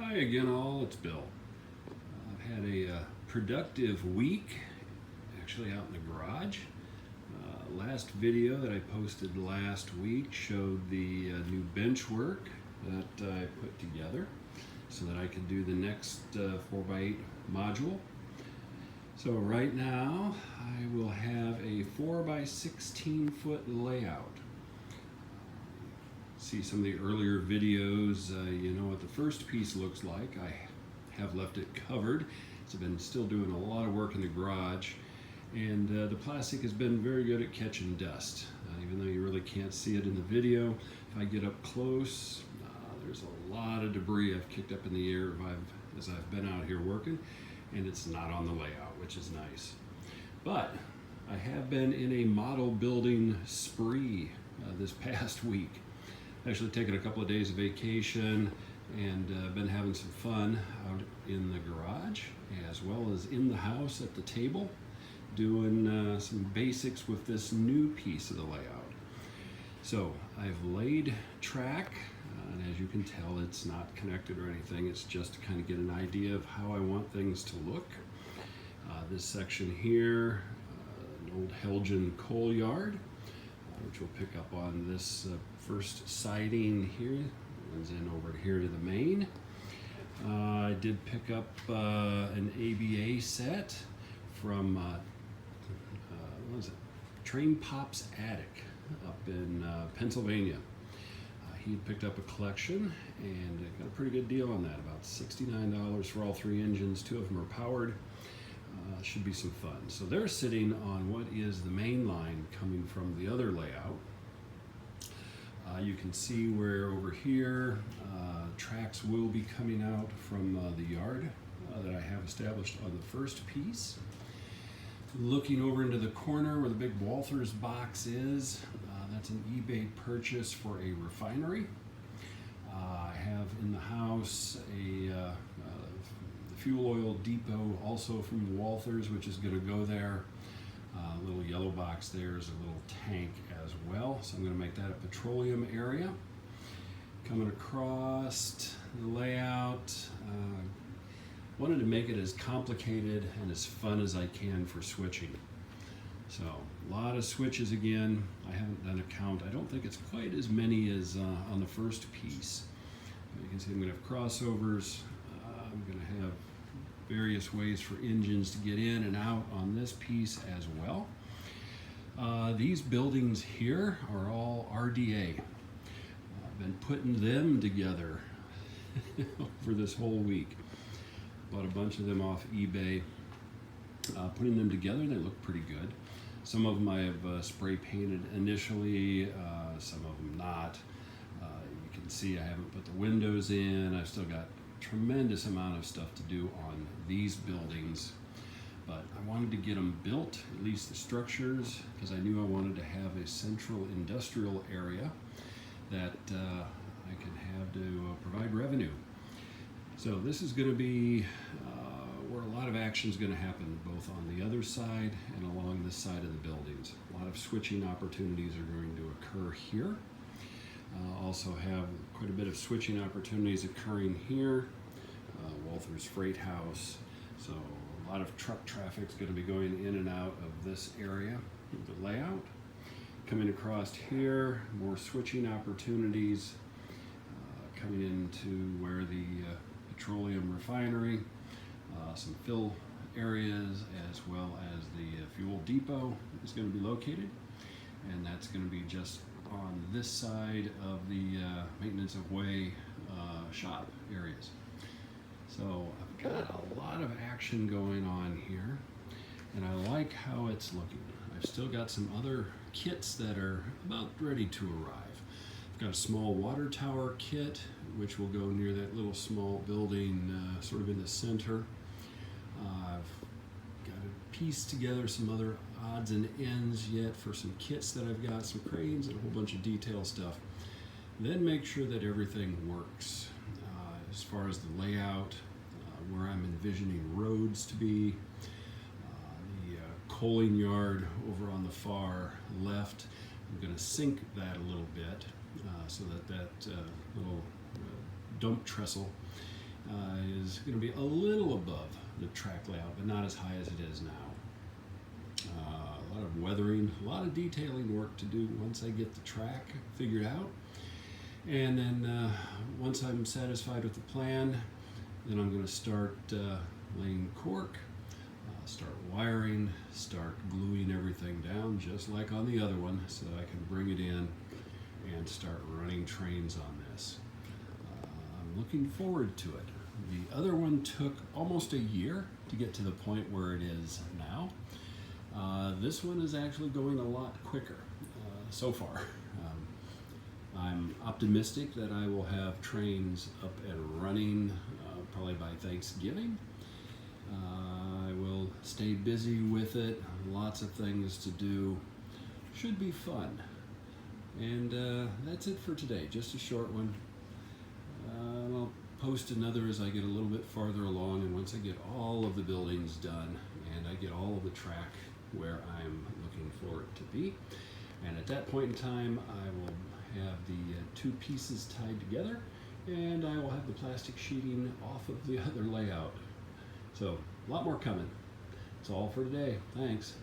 Hi again all, it's Bill. I've had a productive week, actually out in the garage. Last video that I posted last week showed the new bench work that I put together so that I could do the next 4x8 module. So right now I will have a 4x16 foot layout. See some of the earlier videos, you know what the first piece looks like. I have left it covered. So I've been still doing a lot of work in the garage, and the plastic has been very good at catching dust. Even though you really can't see it in the video, if I get up close, there's a lot of debris I've kicked up in the air as I've been out here working, and it's not on the layout, which is nice. But I have been in a model building spree this past week. Actually taken a couple of days of vacation and been having some fun out in the garage as well as in the house at the table, doing some basics with this new piece of the layout. So I've laid track, and as you can tell, it's not connected or anything. It's just to kind of get an idea of how I want things to look. This section here, an old Helgen coal yard, which we'll pick up on this first siding here, runs in over here to the main. I did pick up an ABA set from what was it? Train Pop's Attic up in Pennsylvania. He had picked up a collection and got a pretty good deal on that, about $69 for all three engines. Two of them are powered. Should be some fun. So they're sitting on what is the main line coming from the other layout. You can see where over here tracks will be coming out from the yard that I have established on the first piece. Looking over into the corner where the big Walthers box is, that's an eBay purchase for a refinery. I have in the house a fuel oil depot also from Walthers, which is going to go there. Little yellow box there is a little tank as well, so I'm going to make that a petroleum area. Coming across the layout, wanted to make it as complicated and as fun as I can for switching. So a lot of switches again. I haven't done a count. I don't think it's quite as many as on the first piece. You can see I'm going to have crossovers. I'm going to have various ways for engines to get in and out on this piece as well. These buildings here are all RDA. I've been putting them together for this whole week. Bought a bunch of them off eBay. Putting them together, they look pretty good. Some of them I have spray painted initially, some of them not. You can see I haven't put the windows in. I've still got tremendous amount of stuff to do on these buildings, but I wanted to get them built, at least the structures, because I knew I wanted to have a central industrial area that I can have to provide revenue. So this is going to be where a lot of action is going to happen, both on the other side and along this side of the buildings. A lot of switching opportunities are going to occur here. Also have quite a bit of switching opportunities occurring here. Walthers Freight House. So a lot of truck traffic is going to be going in and out of this area of the layout. Coming across here, more switching opportunities. Coming into where the petroleum refinery, some fill areas, as well as the fuel depot is going to be located. And that's going to be just on this side of the maintenance of way shop areas. So I've got a lot of action going on here, and I like how it's looking. I've still got some other kits that are about ready to arrive. I've got a small water tower kit, which will go near that little small building sort of in the center. I've got to piece together some other odds and ends yet for some kits that I've got, some cranes and a whole bunch of detail stuff. Then make sure that everything works as far as the layout, where I'm envisioning roads to be, the coaling yard over on the far left. I'm going to sink that a little bit so that little dump trestle is going to be a little above the track layout, but not as high as it is now. A lot of weathering, a lot of detailing work to do once I get the track figured out. And then once I'm satisfied with the plan, then I'm going to start laying cork, start wiring, start gluing everything down just like on the other one, so that I can bring it in and start running trains on this. I'm looking forward to it. The other one took almost a year to get to the point where it is now. This one is actually going a lot quicker so far. I'm optimistic that I will have trains up and running probably by Thanksgiving. I will stay busy with it, lots of things to do. Should be fun. And that's it for today, just a short one. I'll post another as I get a little bit farther along, and once I get all of the buildings done and I get all of the track where I'm looking for it to be. And at that point in time, I will have the two pieces tied together, and I will have the plastic sheeting off of the other layout. So a lot more coming. That's all for today. Thanks.